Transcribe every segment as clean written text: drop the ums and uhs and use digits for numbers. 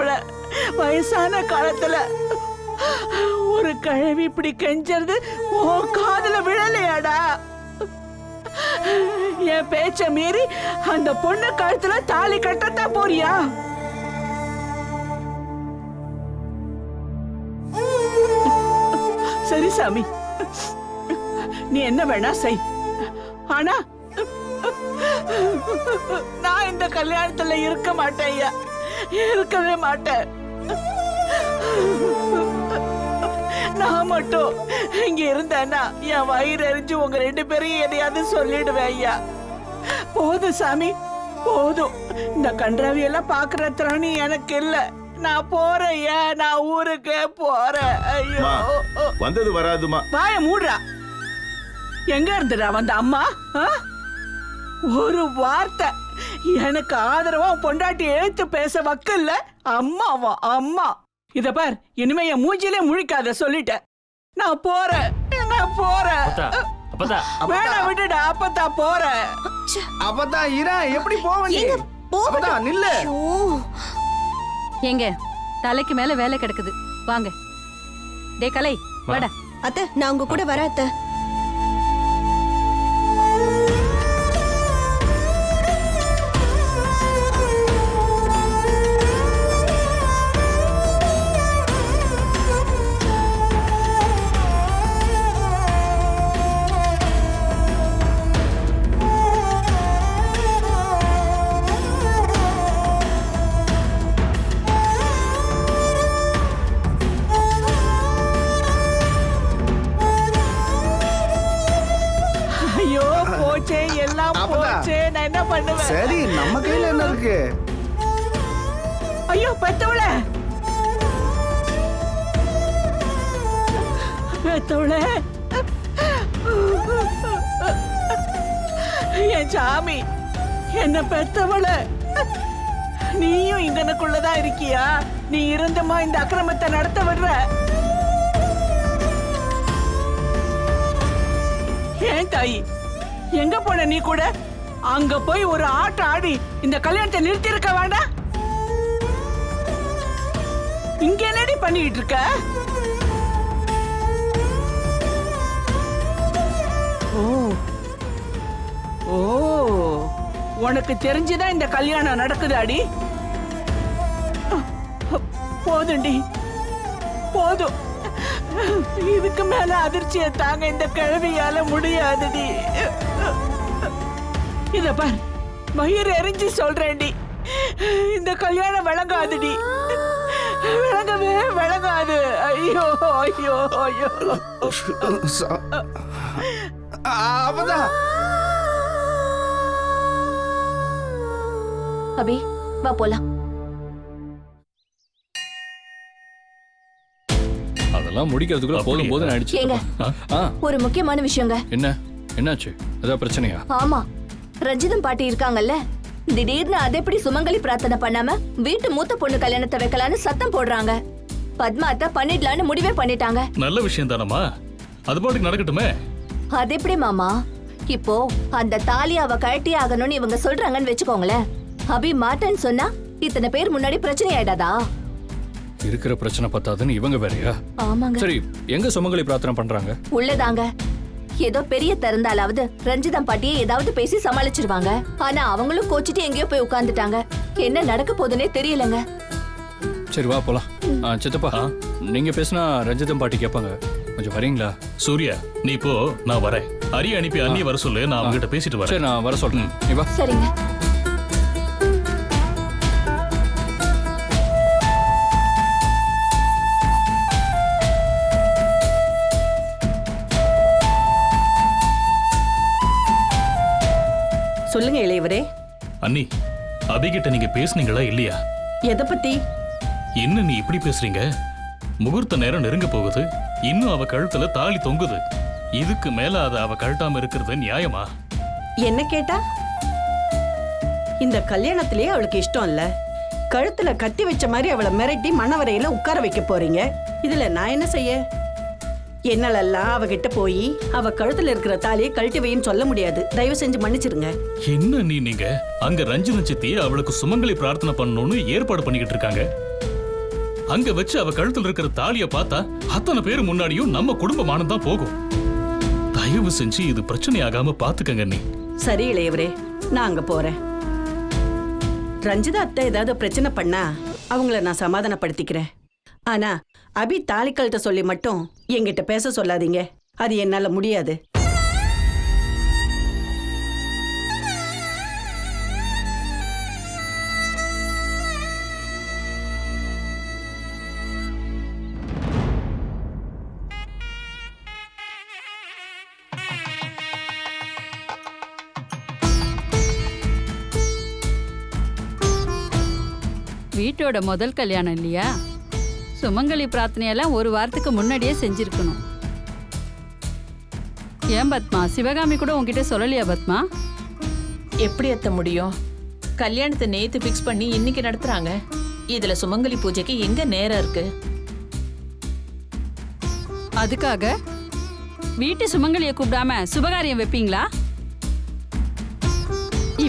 மாப்பிள வயசான காலத்துல ஒரு கிழவி இப்படி கெஞ்சறது ஓ காதுல விழலையாடா? என் பேச்ச மீறி அந்த பொண்ணு கழுத்துல தாலி கட்டத்தான் போறியா? சரி சாமி, நீ என்ன வேணா செய். ஆனா நான் இந்த கல்யாணத்துல இருக்க மாட்டேன் ஐயா, இருக்கவே மாட்டேன். நான் மட்டும் இங்க இருந்தேன்னா என் வயிறு எரிஞ்சு உங்க 2 பேரையும் எதையாவது சொல்லிடுவேன் ஐயா. போதும் சாமி, போதும். இந்த கன்றாவியெல்லாம் பாக்குற திறனி எனக்கு இல்ல. நான் போறேன் ஐயா, நான் ஊருக்கு போறேன். ஐயோ, வந்தது வராதுமா. வாய மூடுறா. எங்க இருந்துடா வந்த அம்மா? ஒரு வார்த்தை எனக்கு ஆதரவா பொண்டாட்டி எழுத்து பேச வக்கல்ல. அம்மாவா அம்மா? இத பார், இனிமே என் மூஞ்சிலே முழிக்காத சொல்லிட்டேன். நான் போறேன், நான் போறேன். வேணாம் விட்டுடா, அப்பத்தா போறேன். அப்பதா இரா எப்படி போவீங்க? நில்லு. எங்க தலைக்கு மேல வேலை கிடக்குது, வாங்க. டே கலை வாடா. அத்தை, நான் உங்க கூட வரேன் அத்தை. நான் என்ன பண்ணுவேன்? சரி, நம்ம கையில என்ன இருக்கு? ஐயோ பெத்தவள, பெத்தவள, என் சாமி, என்ன பெத்தவள. நீயும் இங்கனக்குள்ளதான் இருக்கியா? நீ இருந்தமா இந்த அக்கிரமத்தை நடத்த விடுற? ஏன் தாயி, எங்க போன நீ கூட? அங்க போய் ஒரு ஆட்டம் ஆடி இந்த கல்யாணத்தை நிறுத்தி இருக்க வேண்டாம்? இங்க என்னடி பண்ணிட்டு இருக்க? ஓ ஓ, உனக்கு தெரிஞ்சுதான் இந்த கல்யாணம் நடக்குது அடி? போதுண்டி, போதும். இதுக்கு மேல அதிர்ச்சியை தாங்க இந்த கிழவியால முடியாதுடி. இத பார், வயிறு எரிஞ்சு சொல்றேன்டி, இந்த கல்யாணம் விளங்காதுடி, விளங்கவே விளங்காது. ஐயோ ஐயோ ஐயோ. அப்பதா அபி, வா போலாம். அதெல்லாம் முடிக்கிறதுக்குள்ள போதும் போதும் ஆயிடுச்சு. ஏங்க, ஒரு முக்கியமான விஷயங்க. என்ன? என்னாச்சு? ஏதாவது பிரச்சனையா? ஆமா, ரஞ்சிதம் பாட்டி இருக்காங்கல்ல, திடீர்னு அதை எப்படி சுமங்கலி பிரார்த்தனை பண்ணாம வீட்டு மூத்த பொண்ணு கல்யாணத்தை வைக்கலான்னு சத்தம் போடுறாங்க. பத்மா அத்தை பண்ணிடலான்னு முடிவே பண்ணிட்டாங்க. நல்ல விஷயம் தானம்மா, அது பாட்டுக்கு நடக்கட்டுமே. அது எப்படி மாமா? இப்போ அந்த தாலி அவ கழட்டி ஆகணும்னு இவங்க சொல்றாங்கன்னு வெச்சுக்கோங்களேன். அபி மாட்டேன்னு சொன்னா இத்தனை பேர் முன்னாடி பிரச்சனை ஆயிடாதா? இருக்கிற பிரச்சனை பத்தாதுன்னு இவங்க வேறயா? ஆமாங்க. சரி, எங்க சுமங்கலி பிரார்த்தனை பண்றாங்க? உள்ளதாங்க. ஏதோ பெரிய திறந்தாலாவது ரஞ்சிதம் பாட்டியை ஏதாவது பேசி சமாளிச்சிருவாங்க. ஆனா அவங்களும் கோச்சிட்டு எங்கேயோ போய் உட்கார்ந்துட்டாங்க. என்ன நடக்க போதுன்னே தெரியலங்க. சரி வா போலாம். சித்தப்பா, நீங்க பேசினா ரஞ்சிதம் பாட்டி கேட்பாங்க, கொஞ்சம் வரீங்களா? சூர்யா, நீ போ, நான் வரேன். அரிய அனுப்பி அண்ணி வர சொல்லு, நான் அவங்ககிட்ட பேசிட்டு வரேன். சரி, நான் வர சொல்றேன். நீ வா. சரிங்க. சொல்லுங்க இளையவரே. அண்ணி, அபிகிட்ட நீங்க பேசுனீங்களா இல்லையா? எதை பத்தி? என்ன நீ இப்படி பேசுறீங்க? முகூர்த்த நேரம் நெருங்க போகுது, இன்னும் அவ கழுத்துல தாலி தொங்குது. இதுக்கு மேல அதை அவ கழட்டாம இருக்கிறது நியாயமா? என்ன கேட்டா? இந்த கல்யாணத்திலேயே அவளுக்கு இஷ்டம் இல்ல, கழுத்துல கத்தி வச்ச மாதிரி அவளை மிரட்டி மணவரையில உட்கார வைக்க போறீங்க. இதுல நான் என்ன செய்ய? என்னாலெல்லாம் அவகிட்ட போய் அவ கழுத்துல இருக்கிற தாலியை கழட்டி வைன்னு சொல்ல முடியாது. தயவு செஞ்சு மன்னிச்சிருங்க. என்ன நீங்க அங்க ரஞ்சிதம் சித்தி அவளுக்கு சுமங்கலி பிரார்த்தனை பண்ணணும்னு ஏற்பாடு பண்ணிக்கிட்டு இருக்காங்க. அங்க வச்சு அவ கழுத்துல இருக்கிற தாலிய பார்த்தா அத்தனை பேரு முன்னாடியும் நம்ம குடும்பமானம் தான் போகும். தயவு செஞ்சு இது பிரச்சனையாகாம பாத்துக்கங்க நீ. சரி இளையவரே, நான் அங்க போறேன். ரஞ்சிதா அத்தை ஏதாவது பிரச்சனை பண்ணா அவங்கள நான் சமாதானப்படுத்திக்கிறேன். ஆனா அபி தாலிக்கல்கிட்ட சொல்லி மட்டும் என்கிட்ட பேச சொல்லாதீங்க. அது என்னால முடியாது. வீட்டோட முதல் கல்யாணம் இல்லையா? சுமங்கலி பிரார்த்தனையெல்லாம் ஒரு வாரத்துக்கு முன்னாடியே செஞ்சிருக்கணும். ஏன் பத்மா, சிவகாமி கூட உன்கிட்ட சொல்லலையா பத்மா? எப்படி எத்த முடியும்? கல்யாணத்தை நேத்து ஃபிக்ஸ் பண்ணி இன்னைக்கு நடத்துறாங்க. இதுல சுமங்கலி பூஜைக்கு எங்க நேரம் இருக்கு? அதுக்காக வீட்டு சுமங்கலிய கூப்பிடாம சுபகாரியம் வைப்பீங்களா?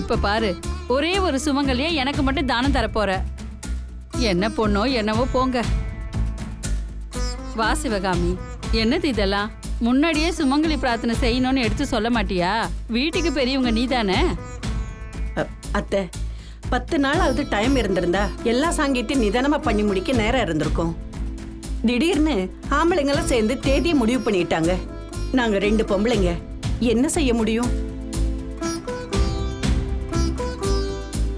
இப்ப பாரு, ஒரே ஒரு சுமங்கலிய எனக்கு மட்டும் தானம் தரப்போற. என்ன பொண்ணோ என்னவோ போங்க. வா சிவகாமி, என்னது இதெல்லாம்? முன்னாடியே சுமங்கலி பிரார்த்தனை செய்யணும்னு எடுத்து சொல்ல மாட்டியா? வீட்டுக்கு பெரியவங்க நீதானே. அத்தை, 10 நாளாவது டைம் இருந்திருந்தா எல்லா சாங்கியத்தையும் நிதானமா பண்ணி முடிக்க நேரம் இருந்திருக்கும். திடீர்னு ஆம்பளைங்கெல்லாம் சேர்ந்து தேதியை முடிவு பண்ணிட்டாங்க. நாங்க 2 பொம்பளைங்க என்ன செய்ய முடியும்?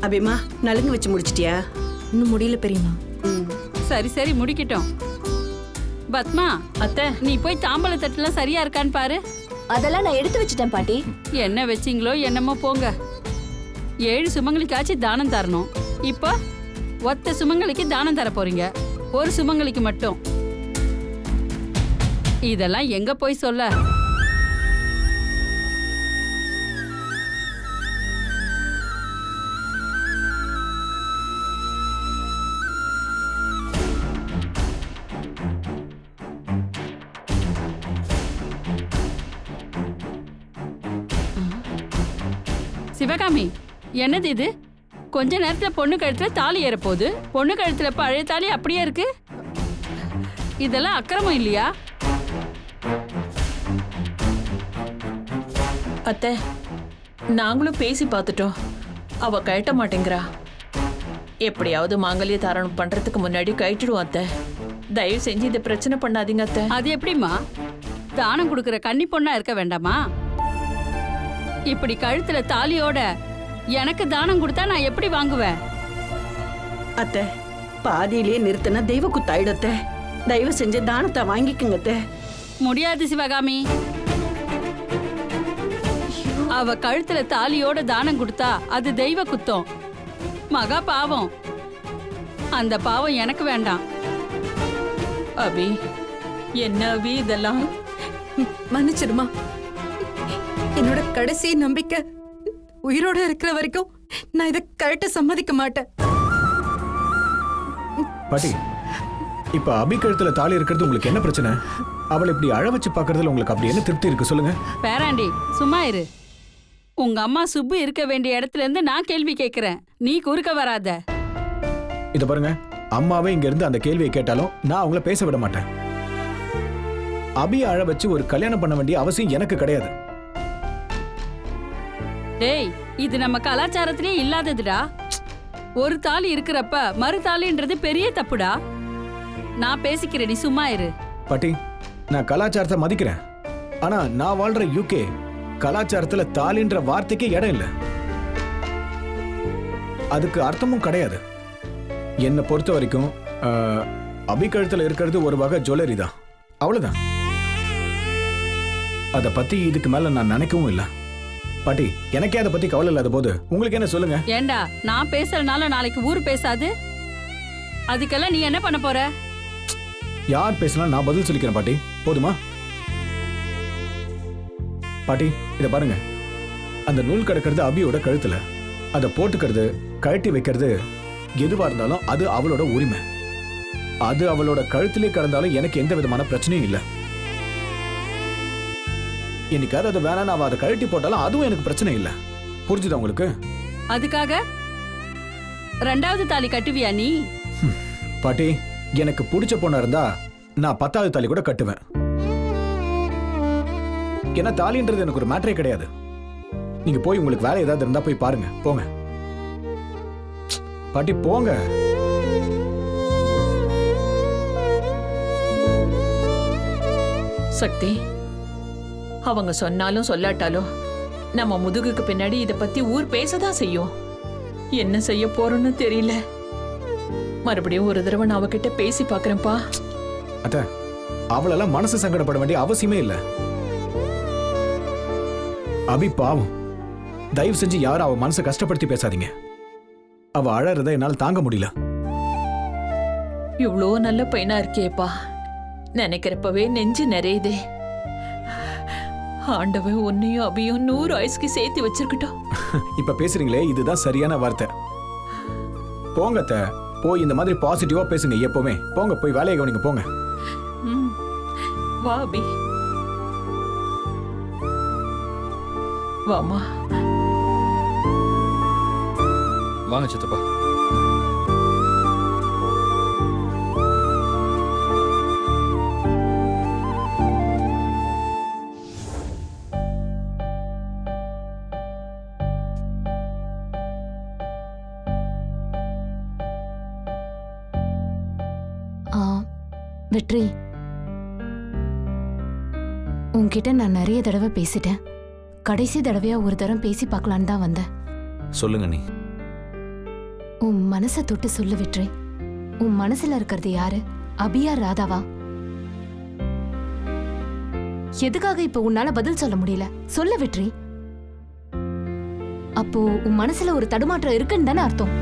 அபிமா, நலுங்கு வச்சு முடிச்சிட்டியா? இன்னும் முடியல பெரியம்மா. சரி சரி, முடிக்கட்டும். பத்மா, அத்தை, நீ போய் தாம்பழ தட்டுலாம் சரியா இருக்கான்னு பாரு. அதெல்லாம் நான் எடுத்து வச்சிட்டேன் பாட்டி. என்ன வச்சிங்களோ என்னமோ போங்க. 7 சுமங்கலிக்காச்சும் தானம் தரணும். இப்போ ஒத்த சுமங்கலிக்கு தானம் தர போறீங்க, ஒரு சுமங்கலிக்கு மட்டும். இதெல்லாம் எங்க போய் சொல்ல? சிவகாமி, என்னது இது? கொஞ்ச நேரத்துல பொண்ணு கழுத்துல தாலி ஏற போகுது. பொண்ணு கழுத்துல பழைய தாலி அப்படியே இருக்கு. இதெல்லாம் அக்கிரமம் இல்லையா? அத்தை, நாங்களும் பேசி பார்த்துட்டோம். அவ கழட்ட மாட்டேங்கிறா. எப்படியாவது மாங்கல்ய தாரணம் பண்றதுக்கு முன்னாடி கழட்டிடுவோம் அத்தை. தயவு செஞ்சு இதை பிரச்சனை பண்ணாதீங்க அத்தை. அது எப்படிம்மா? தானம் கொடுக்கிற கன்னி பொண்ணா இருக்க வேண்டாமா? இப்படி கழுத்துல தாலியோட எனக்கு தானம் கொடுத்தா நான் எப்படி வாங்குவேன்? அத்தை, பாதியிலேயே நிறுத்தினா தெய்வ குத்தாயிடத்த. தயவு செஞ்சு தானத்தை வாங்கிக்குங்க அத்தை. முடியாது சிவகாமி. அவ கழுத்துல தாலியோட தானம் கொடுத்தா அது தெய்வ குத்தம். மகா பாவம். அந்த பாவம் எனக்கு வேண்டாம். அபி, என்ன அபி இதெல்லாம்? மன்னிச்சிடுமா. என்னோட கடைசி நம்பிக்கை உயிரோட இருக்கிற வரைக்கும் நான் இதை கரெக்ட சம்மதிக்க மாட்டேன். பாட்டி, இப்ப அபி கழுத்துல தாலி இருக்கிறது உங்களுக்கு என்ன பிரச்சனை? அவளை இப்படி அழ வச்சு பாக்குறதுல உங்களுக்கு அப்படி என்ன திருப்தி இருக்கு சொல்லுங்க? பேராண்டி, சும்மா இரு. உங்க அம்மா சுப்பு இருக்க வேண்டிய இடத்துல இருந்து நான் கேள்வி கேட்கிறேன், நீ குறுக்க வராத. இத பாருங்க, அம்மாவே இங்க இருந்து அந்த கேள்வியை கேட்டாலும் நான் அவங்கள பேச விட மாட்டேன். அபி அழ வச்சு ஒரு கல்யாணம் பண்ண வேண்டிய அவசியம் எனக்கு கிடையாது. டேய், இது நம்ம கலாச்சாரத்திலே இல்லாததுடா. ஒரு தாலி இருக்கிறப்ப மறு தாலின்றது பெரிய தப்புடா. நான் பேசிக்கிறேன், நீ சும்மா இரு. பாட்டி, நான் கலாச்சாரத்தை மதிக்கிறேன். ஆனா நான் வாழ்ற யூகே கலாச்சாரத்துல தாலின்ற வார்த்தைக்கே இடம் இல்லை. அதுக்கு அர்த்தமும் கிடையாது. என்னை பொறுத்த வரைக்கும் அபி கழுத்துல இருக்கிறது ஒரு வகை ஜுவல்லரி தான், அவ்வளவுதான். அதை பத்தி இதுக்கு மேல நான் நினைக்கவும் இல்லை. பாட்டி, எனக்கே அதை பத்தி கவலை இல்லாத போது உங்களுக்கு என்ன சொல்லுங்க? ஏண்டா, நான் பேசுறதுனால நாளைக்கு ஊர் பேசாது? அதுக்கெல்லாம் நீ என்ன பண்ண போற? யார் பேசலாம் நான் பதில் சொல்லிக்கிறேன் பாட்டி, போதுமா? பாட்டி, இத பாருங்க, அந்த நூல் கிடக்கிறது அபியோட கழுத்துல. அதை போட்டுக்கிறது கழட்டி வைக்கிறது எதுவா இருந்தாலும் அது அவளோட உரிமை. அது அவளோட கழுத்திலே கிடந்தாலும் எனக்கு எந்த விதமான பிரச்சனையும் இல்லை. என்னைக்காவது அது வேணாம் அவ அதை கழட்டி போட்டாலும் அதுவும் எனக்கு பிரச்சனை இல்லை. புரிஞ்சுதா உங்களுக்கு? அதுக்காக 2வது தாலி கட்டுவியா நீ? பாட்டி, எனக்கு பிடிச்ச பொண்ணா இருந்தா நான் 10வது தாலி கூட கட்டுவேன். ஏன்னா தாலின்றது எனக்கு ஒரு மேட்டரே கிடையாது. நீங்க போய் உங்களுக்கு வேலை ஏதாவது இருந்தா போய் பாருங்க. போங்க பாட்டி, போங்க. சக்தி, அவங்க சொன்னாலும் சொல்லாட்டாலும் நம்ம முதுகுக்கு பின்னாடி இத பத்தி ஊர் பேசதான் செய்யும். என்ன செய்ய போறோம்னு தெரியல. மறுபடியும் ஒரு தடவை நான் அவகிட்ட பேசி பாக்குறேன்ப்பா. அத்த, அவளெல்லாம் மனசு சங்கடப்பட வேண்டிய அவசியமே இல்ல. அபி பாவம், தயவு செஞ்சு யாரும் அவ மனசை கஷ்டப்படுத்தி பேசாதீங்க. அவ அழறத என்னால தாங்க முடியல. இவ்வளோ நல்ல பையனா இருக்கேப்பா, நினைக்கிறப்பவே நெஞ்சு நிறையுதே. ஆண்டவன் உன்னையும் அபியும் 100 ஆயுஸ்க்கு சேர்த்து வச்சிருக்கட்டும். இப்ப பேசுறீங்களே, இதுதான் சரியான வார்த்தை. போங்க அத்த, போய் இந்த மாதிரி பாசிட்டிவா பேசுங்க எப்பவுமே. போங்க, போய் வேலையை கவனிங்க. போங்க. ம். வா அபி, வாமா. வாங்க சித்தப்பா. வெற்றி, உன்கிட்ட நான் நிறைய தடவை பேசிட்டேன். கடைசி தடவையா ஒரு தரம் பேசி பார்க்கலான்னு தான் வந்தேன். சொல்லுங்க நீ. உன் மனசை தொட்டு சொல்லு வெற்றி. உன் மனசுல இருக்கிறது யாரு, அபியா ராதாவா? எதுக்காக இப்ப உன்னால பதில் சொல்ல முடியல? சொல்லு வெற்றி. அப்போ உன் மனசுல ஒரு தடுமாற்றம் இருக்குன்னு தானே அர்த்தம்.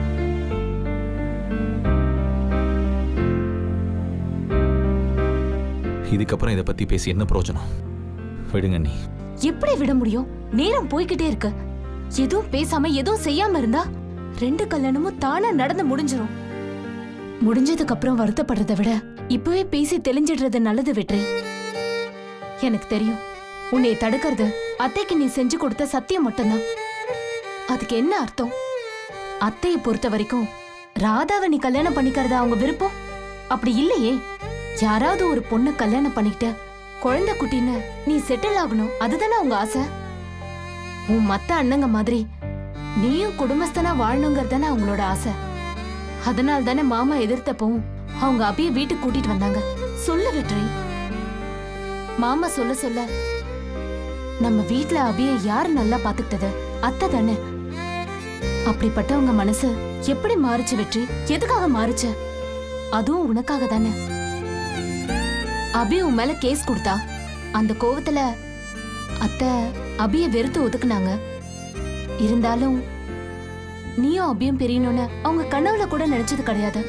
இதுக்கப்புறம் இதை பத்தி பேசி என்ன பிரயோஜனம்? விடுங்க நீ. எப்படி விட முடியும்? நேரம் போய்கிட்டே இருக்கு. எதுவும் பேசாம எதுவும் செய்யாம இருந்தா 2 கல்யாணமும் தானா நடந்து முடிஞ்சிரும். முடிஞ்சதுக்கு அப்புறம் வருத்தப்படுறதை விட இப்பவே பேசி தெளிஞ்சிடுறது நல்லது வெற்றி. எனக்கு தெரியும், உன்னை தடுக்கிறது அத்தைக்கு நீ செஞ்சு கொடுத்த சத்தியம் மட்டும்தான். அதுக்கு என்ன அர்த்தம்? அத்தையை பொறுத்த வரைக்கும் ராதாவை நீ கல்யாணம் பண்ணிக்கிறதா அவங்க விருப்பம்? அப்படி இல்லையே. யாராவது ஒரு பொண்ணு கல்யாணம் பண்ணிக்கிட்ட குழந்தை குட்டின்னு நீ செட்டில் ஆகணும், அதுதானே அவங்க ஆசை. உன் மத்த அண்ணங்க மாதிரி நீயும் குடும்பஸ்தனா வாழணுங்கிறதானே அவங்களோட ஆசை. அதனால தானே மாமா எதிர்த்தப்பவும் அவங்க அபிய வீட்டுக்கு கூட்டிட்டு வந்தாங்க. சொல்ல வெற்றி. மாமா சொல்ல சொல்ல நம்ம வீட்டுல அபிய யாரு நல்லா பாத்துக்கிட்டது? அத்தை தானே. அப்படிப்பட்டவங்க மனசு எப்படி மாறுச்சு வெற்றி? எதுக்காக மாறுச்சு? அதுவும் உனக்காக தானே. அபி உன் மேல கேஸ் கொடுத்தா அந்த கோவத்துல அத்தை அபிய வெறுத்து ஒதுக்குனாங்க. இருந்தாலும் நீயும் அபியும் பிரியணும்னு அவங்க கனவுல கூட நினைச்சது கிடையாது.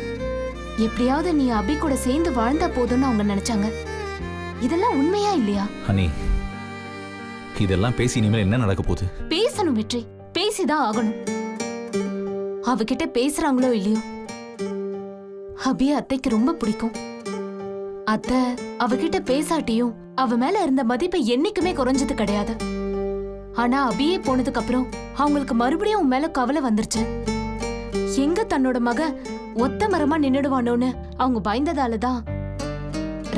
எப்படியாவது நீ அபி கூட சேர்ந்து வாழ்ந்தா போதும்னு அவங்க நினைச்சாங்க. இதெல்லாம் உண்மையா இல்லையா? அனி, இதெல்லாம் பேசி இனிமேல் என்ன நடக்க போகுது? பேசணும் வெற்றி, பேசிதான் ஆகணும். அவகிட்ட பேசுறாங்களோ இல்லையோ, அபிய அத்தைக்கு ரொம்ப பிடிக்கும். அத்தை அவகிட்ட பேசாட்டியும் அவ மேல இருந்த மதிப்பை என்னைக்குமே குறைஞ்சது கிடையாது. ஆனா அபியே போனதுக்கு அப்புறம் அவங்களுக்கு மறுபடியும் உன் மேல கவலை வந்துருச்சு. எங்க தன்னோட மக ஒத்த மரமா நின்னுடுவானோன்னு அவங்க பயந்ததாலதான்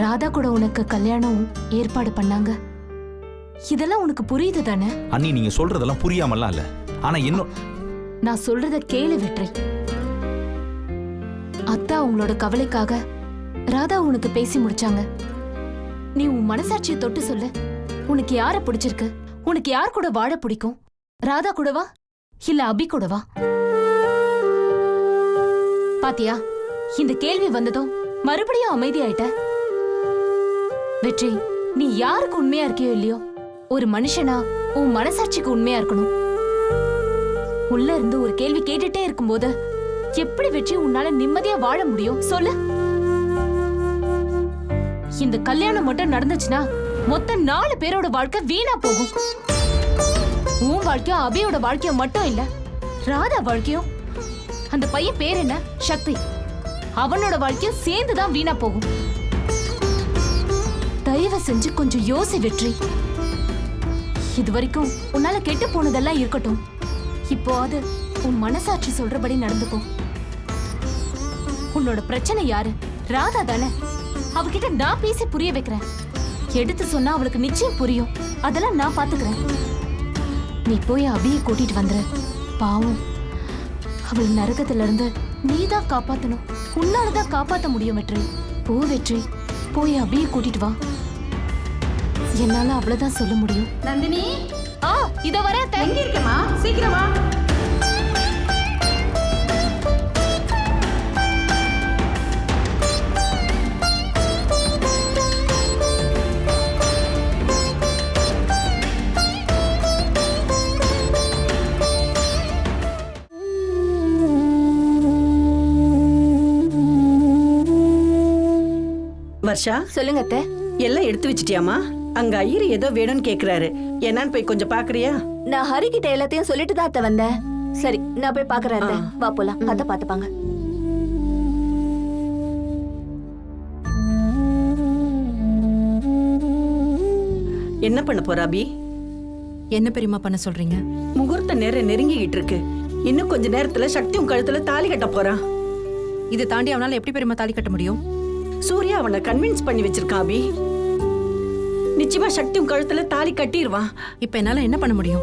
ராதா கூட உனக்கு கல்யாணம் ஏற்பாடு பண்ணாங்க. இதெல்லாம் உனக்கு புரியுது தானே? அண்ணி, நீங்க சொல்றதெல்லாம் புரியாமலாம் இல்ல. ஆனா என்ன நான் சொல்றத கேளு வெற்றி. அத்தா உங்களோட கவலைக்காக ராதா உனக்கு பேசி முடிச்சாங்க. நீ உன் மனசாட்சியை தொட்டு சொல்லு. உனக்கு யார பிடிச்சிருக்கு? உனக்கு யார் கூட வாழ பிடிக்கும்? ராதா கூடவா இல்ல அபி கூடவா? பாத்தியா, இந்த கேள்வி வந்ததும் மறுபடியும் அமைதியாயிட்ட. வெற்றி, நீ யாருக்கு உண்மையா இருக்கியோ இல்லையோ, ஒரு மனுஷனா உன் மனசாட்சிக்கு உண்மையா இருக்கணும். உள்ள இருந்து ஒரு கேள்வி கேட்டுட்டே இருக்கும்போது எப்படி வெற்றி உன்னால நிம்மதியா வாழ முடியும் சொல்லு? இந்த கல்யாணம் மட்டும் நடந்துச்சுன்னா மொத்த 4 பேரோட வாழ்க்கை வீணா போகும். உன் வாழ்க்கையும் அபியோட வாழ்க்கையும் மட்டும் இல்ல, ராதா வாழ்க்கையும், அந்த பையன் பேர் என்ன, சக்தி, அவனோட வாழ்க்கையும் சேர்ந்துதான் வீணா போகும். தயவு செஞ்சு கொஞ்சம் யோசி வெற்றி. இது வரைக்கும் உன்னால கெட்டு போனதெல்லாம் இருக்கட்டும். இப்போ அது உன் மனசாட்சி சொல்றபடி நடந்துக்கும். உன்னோட பிரச்சனை யாரு, ராதா தானே, அவகிட்ட நான் பேசி புரிய வைக்கிறேன். எடுத்து சொன்னா அவளுக்கு நிச்சயம் புரியும். அதெல்லாம் நான் பாத்துக்கிறேன். நீ போய் அபியை கூட்டிட்டு வந்துரு. பாவம், அவள் நரகத்துல இருந்து நீதான் காப்பாத்தணும். உன்னாலதான் காப்பாத்த முடியும் வெற்றி. போ வெற்றி, போய் அபியை கூட்டிட்டு வா. என்னால அவ்வளவுதான் சொல்ல முடியும். நந்தினி, இதோ வர எங்க இருக்கமா? சீக்கிரம் வா. வர்ஷா, சொல்லுங்க அத்தை. எல்லாம் எடுத்து வச்சிட்டியாமா? அங்க ஐயர் ஏதோ வேணும்னு கேக்குறாரு. என்னன்னு போய் கொஞ்சம் பாக்குறியா? நான் ஹரி கிட்ட எல்லாத்தையும் சொல்லிட்டு தான் அத்தை வந்தேன். சரி, நான் போய் பாக்குறேன் அத்தை. வா போலாம், அத்தை பாத்துப்பாங்க. என்ன பண்ண போற அபி? என்ன பெரியமா பண்ண சொல்றீங்க? முகூர்த்த நேரம் நெருங்கிக்கிட்டு இருக்கு. இன்னும் கொஞ்ச நேரத்துல சக்தி உன் கழுத்துல தாலி கட்ட போறான். இதை தாண்டி அவனால எப்படி பெரியமா தாலி கட்ட முடியும்? சூர்யா அவனை கன்வின்ஸ் பண்ணி வச்சிருக்கான் அபி. நிச்சயமா சக்தி உன் கழுத்துல தாலி கட்டிடுவான். இப்ப என்னால என்ன பண்ண முடியும்?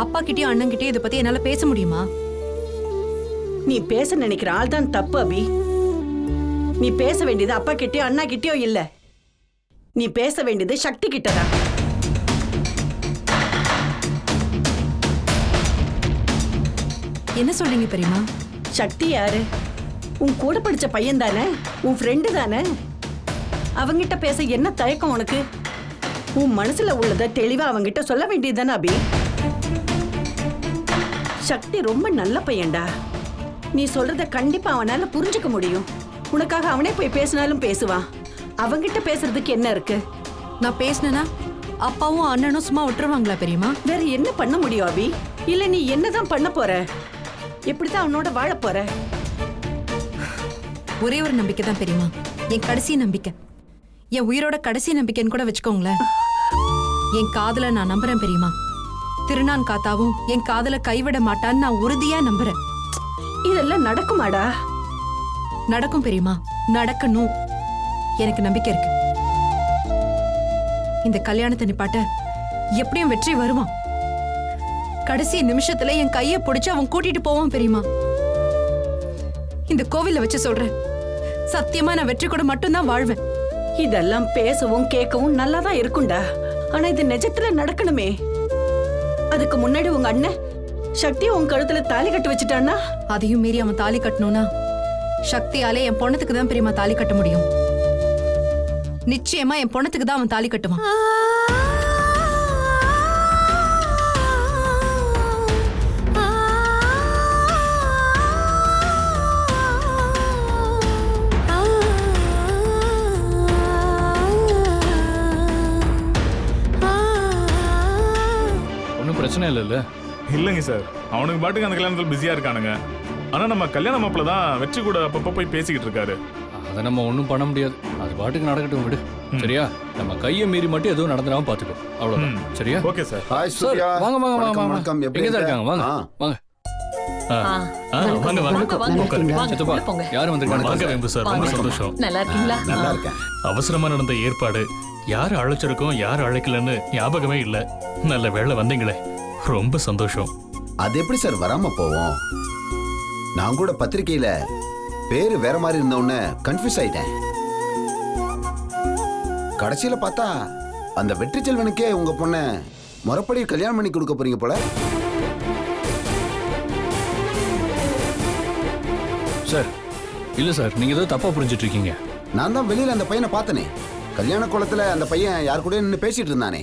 அப்பா கிட்டயும் அண்ணன் கிட்டயும் இதை பத்தி என்னால பேச முடியுமா? நீ பேச நினைக்கிற ஆள் தான் தப்பு அபி. நீ பேச வேண்டியது அப்பா கிட்டயோ அண்ணா கிட்டயோ இல்ல. நீ பேச வேண்டியது சக்தி கிட்டதான். என்ன சொல்றீங்க பெரியமா? சக்தி யாரு? உன் கூட படிச்ச பையன் தானே, உன் ஃப்ரெண்டு தானே. அவங்கிட்ட பேச என்ன தயக்கம் உனக்கு? உன் மனசுல உள்ளத தெளிவா அவங்கிட்ட சொல்ல வேண்டியதுதானே அபி. சக்தி ரொம்ப நல்ல பையன்டா. நீ சொல்றத கண்டிப்பா அவனால புரிஞ்சுக்க முடியும். உனக்காக அவனே போய் பேசினாலும் பேசுவான். அவங்கிட்ட பேசுறதுக்கு என்ன இருக்கு? நான் பேசினேனா அப்பாவும் அண்ணனும் சும்மா விட்டுருவாங்களா பெரியமா? வேற என்ன பண்ண முடியும் அபி? இல்ல நீ என்னதான் பண்ண போற? எப்படிதான் அவனோட வாழ போற? ஒரே ஒரு நம்பிக்கை தான் பெரியமா, என் கடைசி நம்பிக்கை. என் உயிரோட கடைசி நம்பிக்கைன்னு கூட வச்சுக்கோங்களேன். என் காதல நான் நம்புறேன் பெரியமா. திருநான் காத்தாவும் என் காதல கைவிட மாட்டான்னு நான் உறுதியா நம்புறேன். இதெல்லாம் நடக்குமாடா? நடக்கும் பெரியமா, நடக்கணும். எனக்கு நம்பிக்கை இருக்கு. இந்த கல்யாணத்தை நிப்பாட்ட எப்படியும் வெற்றி வருவான். கடைசி நிமிஷத்துல என் கைய பிடிச்சு அவன் கூட்டிட்டு போவான் பெரியமா. இந்த கோவில்ல வச்சு சொல்றேன், சத்தியமா நான் வெற்றி கூட மட்டும்தான் வாழ்வேன். இதெல்லாம் பேசவும் கேட்கவும் நல்லாதான் இருக்கும்டா. ஆனா இது நிஜத்துல நடக்கணுமே. அதுக்கு முன்னாடி உங்க அண்ணன் சக்தி உன் கழுத்துல தாலி கட்டி வச்சுட்டான்னா? அதையும் மீறி அவன் தாலி கட்டணும்னா சக்தியாலே என் பொண்ணத்துக்கு தான் பெரியமா தாலி கட்ட முடியும். நிச்சயமா என் பொண்ணத்துக்கு தான் அவன் தாலி கட்டுவான். ஒன்றும் பிரச்சனை இல்லைல்ல? இல்லைங்க சார், அவனுக்கு பாட்டுக்கு அந்த கல்யாணத்தில் பிஸியா இருக்கானுங்க. ஆனா நம்ம கல்யாண மாப்பிள்ள தான் வெற்றி கூட அப்பப்போ போய் பேசிக்கிட்டு இருக்காரு. அதை நம்ம ஒன்றும் பண்ண முடியாது. அது பாட்டுக்கு நடக்கட்டும் விடு. சரியா? நம்ம கையை மீறி மட்டும் எதுவும் நடந்துடாம பாத்துக்கோ. அவ்வளவுதான். சரியா? Okay sir. Hi sir, Surya. வாங்க வாங்க வாங்க வணக்கம், வாங்க. வணக்கம். எப்படி எங்க தான் இருக்க? இருக்காங்க? வாங்க வாங்க. வாங்க வாங்க உட்காருங்க. சித்தப்பா, போங்க. யாரும் வந்திருக்காங்க? வாங்க வேம்பு சார், ரொம்ப சந்தோஷம். நல்லா இருக்கீங்களா? நல்லா இருக்கேன். அவசரமா நடந்த ஏற்பாடு, யார் அழைச்சிருக்கோம் யார் அழைக்கலன்னு ஞாபகமே இல்ல. நல்ல வேளை வந்தீங்களே, ரொம்ப சந்தோஷம். அது எப்படி சார் வராம போவோம்? நான் கூட பத்திரிக்கையில பேரு வேற மாதிரி இருந்தோன்னு கன்ஃபியூஸ் ஆயிட்டேன். கடைசியில பார்த்தா அந்த வெற்றி செல்வனுக்கே உங்க பொண்ண முறைப்படி கல்யாணம் பண்ணி கொடுக்க போறீங்க போல. சார், இல்ல சார், நீங்க ஏதோ தப்பா புரிஞ்சிட்டு இருக்கீங்க. நான் தான் வெளியில அந்த பையனை பார்த்தனே. கல்யாண கோலத்துல அந்த பையன் யார் கூட நின்று பேசிட்டு இருந்தானே.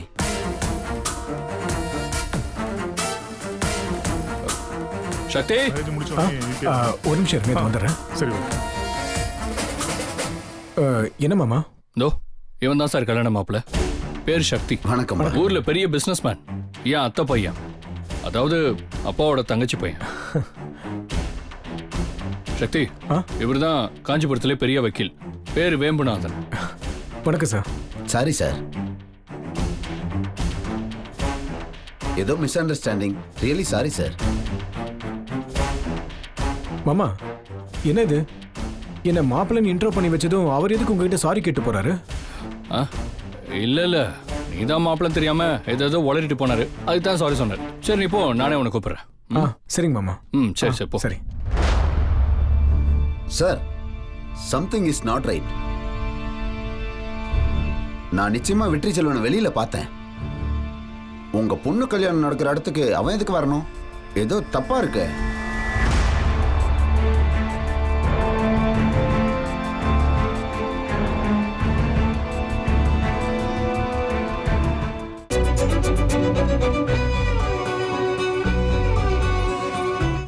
சக்தி, ஒரு நிமிஷம் இருங்க, இதோ வந்துடுறேன். சரி. என்ன மாமா? இதோ இவன் தான் சார் கல்யாண மாப்பிள்ள. பேர் சக்தி. வணக்கம். ஊர்ல பெரிய பிசினஸ் மேன். ஏன் அத்தை பையன், அதாவது அப்பாவோட தங்கச்சி பையன். சக்தி, இவர்தான் காஞ்சிபுரத்திலே பெரிய வக்கீல். பேரு வேம்புநாதன். வணக்கம் சார். சாரி சார், ஏதோ miss understanding. Really sorry sir. மாமா, என்ன இது? என்ன மாப்பிள்ளைன்னு இன்ட்ரோ பண்ணி வச்சதும் அவர் எதுக்கு உங்ககிட்ட சாரி கேட்டு போறாரு? ஆ இல்ல நீதான் மாப்பிள்ளை தெரியாம ஏதோ உளறிட்டு போனாரு, அதுக்கு தான் சாரி சொன்னார். சரி நீ போ, நானே உனக்கு கூப்பிடுறேன். சரிங்க மாமா. சரி சரி போ. சரி sir, something is not right. நான் நிச்சயமா வெற்றி செல்வனை வெளியில பார்த்தேன். உங்க பொண்ணு கல்யாணம் நடக்கிற இடத்துக்கு அவன் எதுக்கு வரணும்? ஏதோ தப்பா இருக்கு.